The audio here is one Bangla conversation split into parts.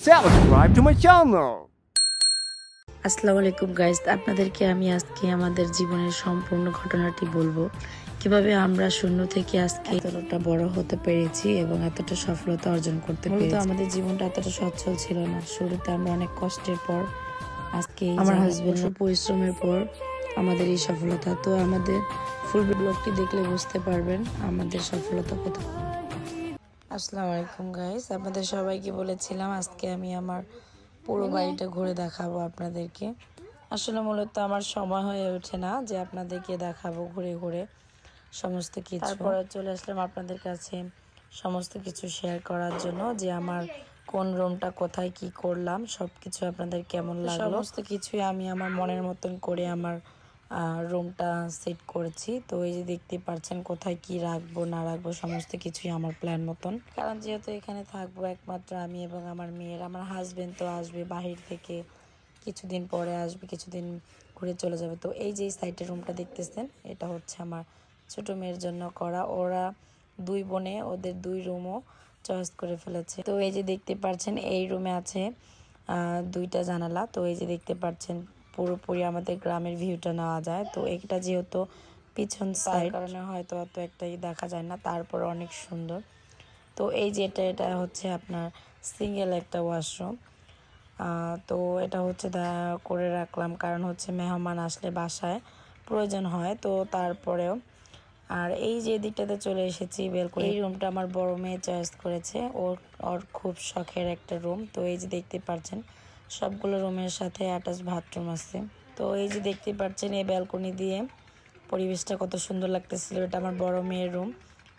subscribe to my channel. আসসালামু আলাইকুম গাইস, আপনাদেরকে আমি আজকে আমাদের জীবনের সম্পূর্ণ ঘটনাটি বলবো, কিভাবে আমরা শূন্য থেকে আজকে এতটা বড় হতে পেরেছি এবং এতটা সফলতা অর্জন করতে পেরেছি। আমাদের জীবনটা এতটা সচ্ছল ছিল না। শুরুতে আমরা অনেক কষ্টের পর আজকে আমার হাজবেন্ডের পরিশ্রমের পর আমাদের এই সফলতা। তো আমাদের ফুল ব্লগটি দেখলে বুঝতে পারবেন আমাদের সফলতা কোথায়। আসসালামু আলাইকুম গাইস, আপনাদের সবাইকে বলেছিলাম আজকে আমি আমার পুরো বাড়িটা ঘুরে দেখাবো আপনাদেরকে। আসলে মূলত আমার সময় হয়ে ওঠে না যে আপনাদেরকে দেখাবো ঘুরে ঘুরে সমস্ত কিছু। তারপরে চলে আসলাম আপনাদের কাছে সমস্ত কিছু শেয়ার করার জন্য, যে আমার কোন রুমটা কোথায় কি করলাম সব কিছু আপনাদের কেমন লাগলো। সমস্ত কিছুই আমি আমার মনের মতন করে আমার রুমটা সেট করেছি। তো এই যে দেখতে পাচ্ছেন কোথায় কি রাখবো না রাখবো সমস্ত কিছুই আমার প্ল্যান মতন, কারণ যেহেতু এখানে থাকবো একমাত্র আমি এবং আমার মেয়ের। আমার হাজবেন্ড তো আসবে বাহির থেকে, কিছুদিন পরে আসবে, কিছুদিন ঘুরে চলে যাবে। তো এই যে সাইডের রুমটা দেখতেছেন, এটা হচ্ছে আমার ছোট মেয়ের জন্য করা। ওরা দুই বোনে ওদের দুই রুমও চয়েস করে ফেলেছে। তো এই যে দেখতে পাচ্ছেন এই রুমে আছে দুইটা জানালা। তো এই যে দেখতে পাচ্ছেন পুরোপুরি আমাদের গ্রামের ভিউটা নেওয়া যায়। তো এটা যেহেতু পিছন সাইড কারণে হয়তো অত একটাই দেখা যায় না, তারপর অনেক সুন্দর। তো এই যে এটা হচ্ছে আপনার সিঙ্গেল একটা ওয়াশরুম। তো এটা হচ্ছে করে রাখলাম, কারণ হচ্ছে মেহমান আসলে বাসায় প্রয়োজন হয়। তো তারপরেও আর এই যে দিকটাতে চলে এসেছি বেলকনি। এই রুমটা আমার বড় মেয়ে চয়েস করেছে, ওর খুব শখের একটা রুম। তো এই যে দেখতে পাচ্ছেন সবগুলো রুমের সাথে অ্যাটাচ বাথরুম আছে। তো এই যে দেখতে পাচ্ছেন এই ব্যালকনি দিয়ে পরিবেশটা কত সুন্দর লাগতেছিল। এটা আমার বড় মেয়ের রুম,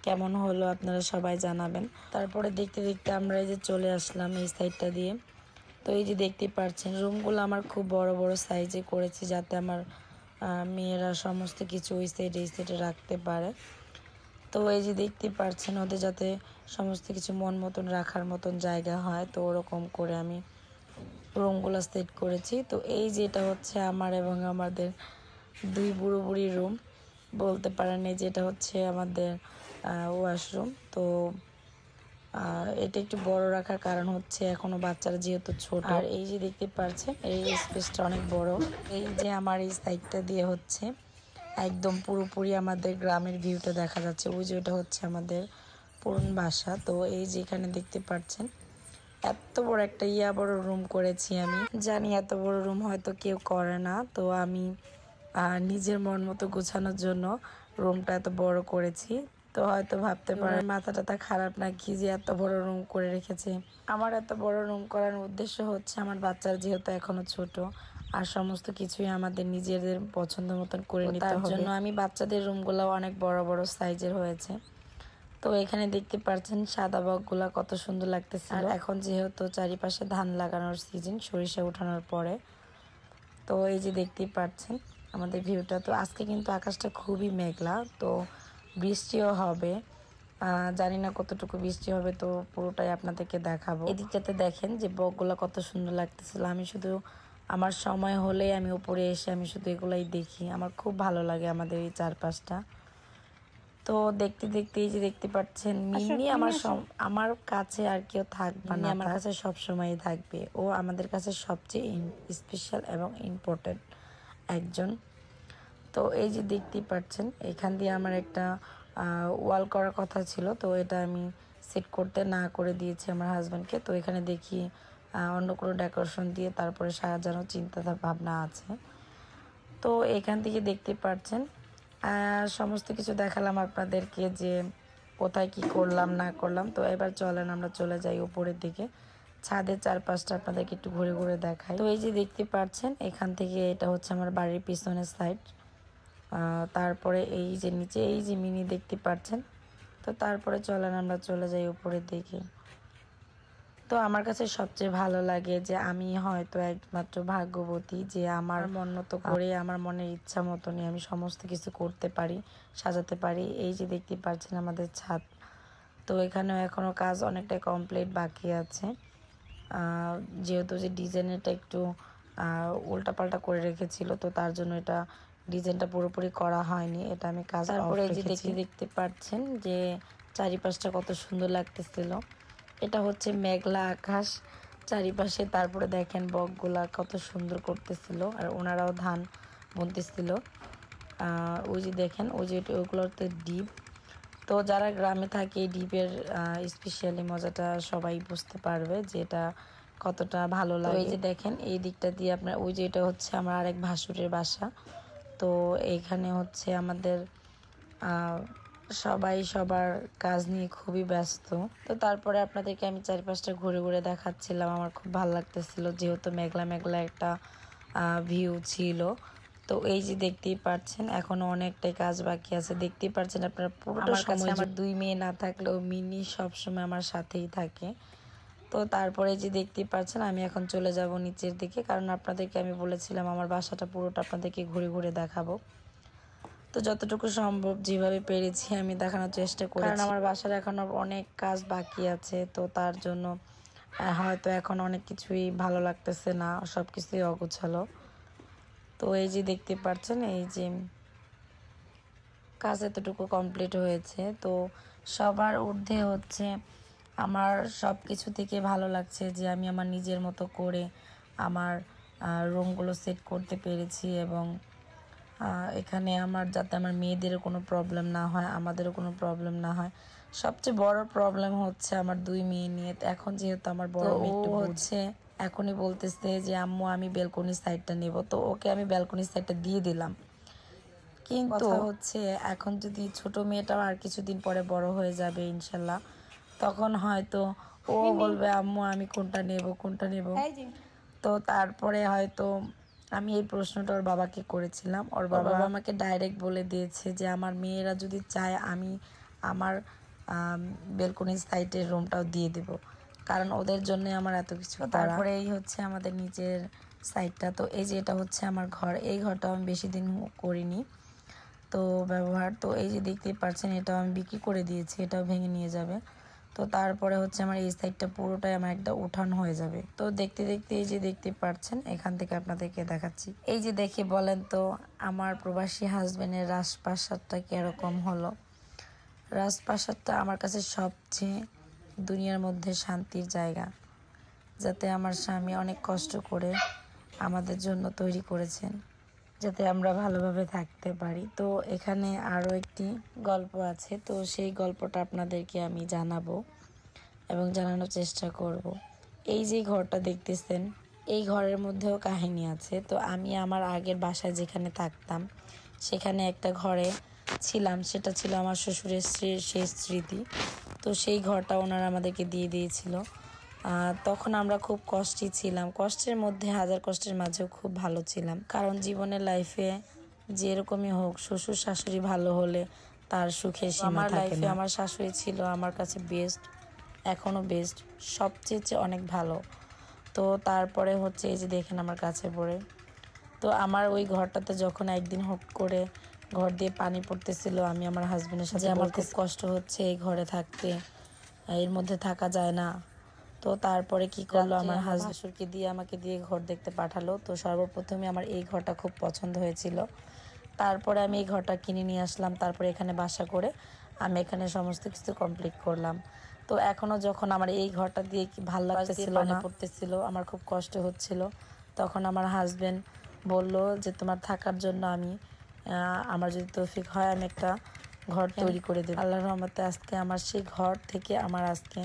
কেমন হলো আপনারা সবাই জানাবেন। তারপরে দেখতে দেখতে আমরা এই যে চলে আসলাম এই সাইডটা দিয়ে। তো এই যে দেখতে পাচ্ছেন রুমগুলো আমার খুব বড় বড় সাইজে করেছি, যাতে আমার মেয়েরা সমস্ত কিছু ওই সাইডে এই সাইডে রাখতে পারে। তো এই যে দেখতে পাচ্ছেন ওদের যাতে সমস্ত কিছু মন মতন রাখার মতন জায়গা হয়, তো ওরকম করে আমি রুমগুলো সেট করেছি। তো এই যেটা হচ্ছে আমার এবং আমাদের দুই বুড়ো বুড়ির রুম বলতে পারেন। এই যেটা হচ্ছে আমাদের ওয়াশরুম। তো এটা একটু বড় রাখার কারণ হচ্ছে এখনো বাচ্চারা যেহেতু ছোট। আর এই যে দেখতে পাচ্ছেন এই স্পেসটা অনেক বড়। এই যে আমার এই সাইডটা দিয়ে হচ্ছে একদম পুরোপুরি আমাদের গ্রামের ভিউটা দেখা যাচ্ছে। ওই যে ওটা হচ্ছে আমাদের পুরনো বাসা। তো এই যে এখানে দেখতে পাচ্ছেন এত বড় একটা বড় রুম করেছি। আমি জানি এত বড় রুম হয়তো কেউ করে না, তো আমি নিজের মন মতো গোছানোর জন্য রুমটা এত বড় করেছি। তো হয়তো ভাবতে পারেন মাথাটা খারাপ নাকি যে এত বড় রুম করে রেখেছে। আমার এত বড় রুম করার উদ্দেশ্য হচ্ছে আমার বাচ্চারা যেহেতু এখনো ছোট, আর সমস্ত কিছুই আমাদের নিজেদের পছন্দ মতন করে নিতে হবে। তার জন্য আমি বাচ্চাদের রুমগুলো অনেক বড় বড় সাইজের হয়েছে। তো এখানে দেখতে পাচ্ছেন সাদা বকগুলা কত সুন্দর লাগতেছে। আর এখন যেহেতু চারিপাশে ধান লাগানোর সিজন, সরিষা উঠানোর পরে, তো এই যে দেখতেই পাচ্ছেন আমাদের ভিউটা। তো আজকে কিন্তু আকাশটা খুবই মেঘলা, তো বৃষ্টিও হবে। জানি না কতটুকু বৃষ্টি হবে, তো পুরোটাই আপনাদেরকে দেখাবো। এদিকটাতে দেখেন যে বকগুলা কত সুন্দর লাগতেছিল। আমি শুধু আমার সময় হলেই আমি উপরে এসে আমি শুধু এগুলাই দেখি। আমার খুব ভালো লাগে আমাদের এই চারপাশটা। তো দেখতে দেখতে এই যে দেখতে পাচ্ছেন মিনি আমার কাছে আর কেউ থাকবে না, আমার কাছে সবসময় থাকবে। ও আমাদের কাছে সবচেয়ে স্পেশাল এবং ইম্পর্টেন্ট একজন। তো এই যে দেখতেই পাচ্ছেন এখান দিয়ে আমার একটা ওয়াল করার কথা ছিল, তো এটা আমি সেট করতে না করে দিয়েছি আমার হাজব্যান্ডকে। তো এখানে দেখি অন্য কোনো ডেকোরেশন দিয়ে তারপরে সাজানোর চিন্তা ভাবনা আছে। তো এখান থেকে দেখতে পাচ্ছেন সমস্ত কিছু দেখালাম আপনাদেরকে যে কোথায় কি করলাম না করলাম। তো এবার চলেন আমরা চলে যাই উপরের দিকে, ছাদের চারপাশটা আপনাদেরকে একটু ঘুরে ঘুরে দেখাই। তো এই যে দেখতে পাচ্ছেন এখান থেকে এটা হচ্ছে আমার বাড়ির পিছনের সাইড। তারপরে এই যে নিচে এই যে মিনি দেখতে পাচ্ছেন। তো তারপরে চলেন আমরা চলে যাই উপরের দিকে। তো আমার কাছে সবচেয়ে ভালো লাগে যে আমি হয়তো একমাত্র ভাগ্যবতী যে আমার মন মতো করে আমার মনের ইচ্ছা মতনই আমি সমস্ত কিছু করতে পারি, সাজাতে পারি। এই যে দেখতে পাচ্ছেন আমাদের ছাদ। তো এখানেও এখনও কাজ অনেকটাই কমপ্লিট বাকি আছে, যেহেতু যে ডিজাইনটা একটু উল্টাপাল্টা করে রেখেছিল, তো তার জন্য এটা ডিজাইনটা পুরোপুরি করা হয়নি। এটা আমি কাজ তারপরে এই যে দেখতে পাচ্ছেন যে চারিপাশটা কত সুন্দর লাগতেছিল। এটা হচ্ছে মেঘলা আকাশ। চারিপাশে। তারপরে দেখেন বকগুলা কত সুন্দর করতেছিল, আর ওনারাও ধান বুনতেছিল। ওই যে দেখেন ওই যে ওগুলোতে ডিপ। তো যারা গ্রামে থাকে এই ডিপের স্পেশালি মজাটা সবাই বুঝতে পারবে যে এটা কতটা ভালো লাগে। এই যে দেখেন এই দিকটা দিয়ে আপনার ওই যে এটা হচ্ছে আমার আরেক ভাসুরের বাসা। তো এইখানে হচ্ছে আমাদের সবাই সবার কাজ নিয়ে খুবই ব্যস্ত। তো তারপরে আপনাদেরকে আমি চারিপাশটা ঘুরে ঘুরে দেখাচ্ছিলাম। আমার খুব ভালো লাগতেছিল যেহেতু মেঘলা মেঘলা একটা ভিউ ছিল। তো এই যে দেখতেই পাচ্ছেন এখনো অনেকটাই কাজ বাকি আছে। দেখতেই পাচ্ছেন আপনারা পুরোটা সময় আমার দুই মেয়ে না থাকলেও মিনি সবসময় আমার সাথেই থাকে। তো তারপরে যে দেখতেই পাচ্ছেন আমি এখন চলে যাব নিচের দিকে, কারণ আপনাদেরকে আমি বলেছিলাম আমার বাসাটা পুরোটা আপনাদেরকে ঘুরে ঘুরে দেখাবো। তো যতটুকু সম্ভব যেভাবে পেরেছি আমি দেখানোর চেষ্টা করি, কারণ আমার বাসার এখনো অনেক কাজ বাকি আছে। তো তার জন্য হয়তো এখন অনেক কিছুই ভালো লাগতেছে না, সব কিছুই অগোছালো। তো এই যে দেখতে পাচ্ছেন এই যে কাজ এতটুকু কমপ্লিট হয়েছে। তো সবার ঊর্ধ্বে হচ্ছে আমার সব কিছু থেকে ভালো লাগছে যে আমি আমার নিজের মতো করে আমার রুমগুলো সেট করতে পেরেছি, এবং এখানে আমার যাতে আমার মেয়েদেরও কোনো প্রবলেম না হয়, আমাদেরও কোনো প্রবলেম না হয়। সবচেয়ে বড় প্রবলেম হচ্ছে আমার দুই মেয়ে নিয়ে। এখন যেহেতু আমার বড় মেয়ে হচ্ছে এখনই বলতেছে যে আম্মু আমি ব্যালকনি সাইডটা নেব, তো ওকে আমি ব্যালকনি সাইডটা দিয়ে দিলাম। কিন্তু হচ্ছে এখন যদি ছোট মেয়েটাও আর কিছুদিন পরে বড় হয়ে যাবে ইনশাল্লাহ, তখন হয়তো ও বলবে আম্মু আমি কোনটা নেব কোনটা নেব। তো তারপরে হয়তো আমি এই প্রশ্নটা ওর বাবাকে করেছিলাম। ওর বাবা আমাকে ডাইরেক্ট বলে দিয়েছে যে আমার মেয়েরা যদি চায় আমি আমার ব্যালকনি সাইডের রুমটাও দিয়ে দেব, কারণ ওদের জন্য আমার এত কিছু। তারপরে এই হচ্ছে আমাদের নিচের সাইডটা। তো এই যে এটা হচ্ছে আমার ঘর। এই ঘরটাও আমি বেশি দিন করিনি তো ব্যবহার। তো এই যে দেখতেই পাচ্ছেন এটাও আমি বিক্রি করে দিয়েছি, এটাও ভেঙে নিয়ে যাবে। তো তারপরে হচ্ছে আমার এই সাইডটা পুরোটাই আমার একটা উঠান হয়ে যাবে। তো দেখতে দেখতে এই যে দেখতে পাচ্ছেন এখান থেকে আপনাদেরকে দেখাচ্ছি। এই যে দেখে বলেন তো আমার প্রবাসী হাজবেন্ডের রাজপ্রাসাদটা কিরকম হলো। রাজপ্রাসাদটা আমার কাছে সবচেয়ে দুনিয়ার মধ্যে শান্তির জায়গা, যাতে আমার স্বামী অনেক কষ্ট করে আমাদের জন্য তৈরি করেছেন, যাতে আমরা ভালোভাবে থাকতে পারি। তো এখানে আরও একটি গল্প আছে, তো সেই গল্পটা আপনাদেরকে আমি জানাবো এবং জানানোর চেষ্টা করব। এই যে ঘরটা দেখতেছেন এই ঘরের মধ্যেও কাহিনী আছে। তো আমি আমার আগের বাসায় যেখানে থাকতাম সেখানে একটা ঘরে ছিলাম, সেটা ছিল আমার শ্বশুরের শেষ স্মৃতি। তো সেই ঘরটা ওনারা আমাদেরকে দিয়ে দিয়েছিল। তখন আমরা খুব কষ্টে ছিলাম, কষ্টের মধ্যে হাজার কষ্টের মাঝেও খুব ভালো ছিলাম, কারণ জীবনের লাইফে যেরকমই হোক শ্বশুর শাশুড়ি ভালো হলে তার সুখের সীমা থাকে না। আমার শাশুড়ি ছিল আমার কাছে বেস্ট, এখনও বেস্ট, সবচেয়ে অনেক ভালো। তো তারপরে হচ্ছে এই যে দেখেন আমার কাছে পড়ে। তো আমার ওই ঘরটাতে যখন একদিন হুট করে ঘর দিয়ে পানি পড়তেছিল, আমি আমার হাজবেন্ডের সাথে আমার খুব কষ্ট হচ্ছে এই ঘরে থাকতে, এর মধ্যে থাকা যায় না। তো তারপরে কি করলো আমার হাজবেন্ডকে দিয়ে আমাকে দিয়ে ঘর দেখতে পাঠালো। তো সর্বপ্রথমে আমার এই ঘরটা খুব পছন্দ হয়েছিল, তারপরে আমি এই ঘরটা কিনে নিয়ে আসলাম। তারপরে এখানে বাসা করে আমি এখানে সমস্ত কিছু কমপ্লিট করলাম। তো এখনও যখন আমার এই ঘরটা দিয়ে কি ভালো লাগতেছিল না, পড়তেছিল, আমার খুব কষ্ট হচ্ছিল, তখন আমার হাজবেন্ড বলল যে তোমার থাকার জন্য আমি আমার যদি তৌফিক হয় আমি একটা ঘর তৈরি করে দেব। আল্লাহর রহমতে আজকে আমার সেই ঘর থেকে আমার আজকে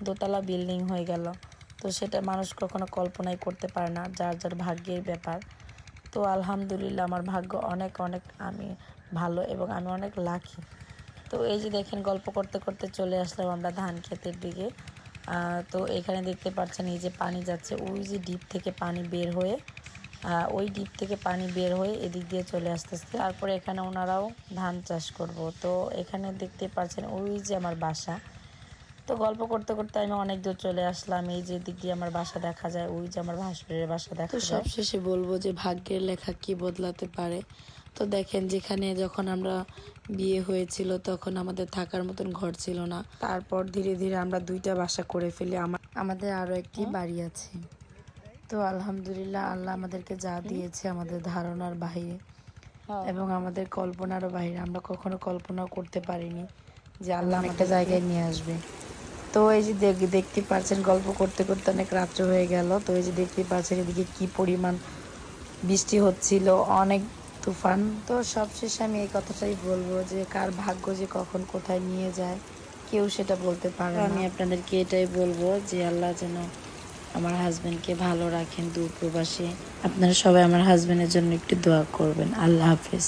দোতলা বিল্ডিং হয়ে গেল। তো সেটা মানুষ কখনো কল্পনাই করতে পারে না, যার যার ভাগ্যের ব্যাপার। তো আলহামদুলিল্লাহ আমার ভাগ্য অনেক অনেক আমি ভালো এবং আমি অনেক লাকি। তো এই যে দেখেন গল্প করতে করতে চলে আসলাম আমরা ধান ক্ষেতের দিকে। তো এখানে দেখতে পাচ্ছেন এই যে পানি যাচ্ছে, ওই যে ডিপ থেকে পানি বের হয়ে ওই ডিপ থেকে পানি বের হয়ে এদিক দিয়ে চলে আসতেছে। তারপরে এখানে ওনারাও ধান চাষ করব। তো এখানে দেখতে পাচ্ছেন ওই যে আমার বাসা। তো গল্প করতে করতে আমি অনেক দূর চলে আসলাম। এই যে দিক দিয়ে আমার বাসা দেখা যায়, ওই যে আমার ভাসুরের বাসা দেখা যায়। তো সবশেষে বলবো যে ভাগ্যের লেখা কি বদলাতে পারে। তো দেখেন যেখানে যখন আমরা বিয়ে হয়েছিল তখন আমাদের থাকার মতন ঘর ছিল না, তারপর ধীরে ধীরে আমরা দুইটা বাসা করে ফেলি, আমাদের আরো একটি বাড়ি আছে। তো আলহামদুলিল্লাহ আল্লাহ আমাদেরকে যা দিয়েছে আমাদের ধারণার বাইরে এবং আমাদের কল্পনারও বাইরে। আমরা কখনো কল্পনাও করতে পারিনি যে আল্লাহ একটা জায়গায় নিয়ে আসবে। তো তো এই যে দেখতে পাচ্ছেন গল্প করতে করতে অনেক রাত্র হয়ে গেল। তো এই যে দেখতে পাচ্ছেন এদিকে কি পরিমাণ বৃষ্টি হচ্ছিল, অনেক তুফান। তো সবশেষে আমি এই কথাটাই বলবো যে কার ভাগ্য যে কখন কোথায় নিয়ে যায় কেউ সেটা বলতে পারে না। আমি আপনাদেরকে এটাই বলবো যে আল্লাহ যেন আমার হাজবেন্ডকে ভালো রাখেন দূর প্রবাসে। আপনারা সবাই আমার হাজবেন্ডের জন্য একটু দোয়া করবেন। আল্লাহ হাফেজ।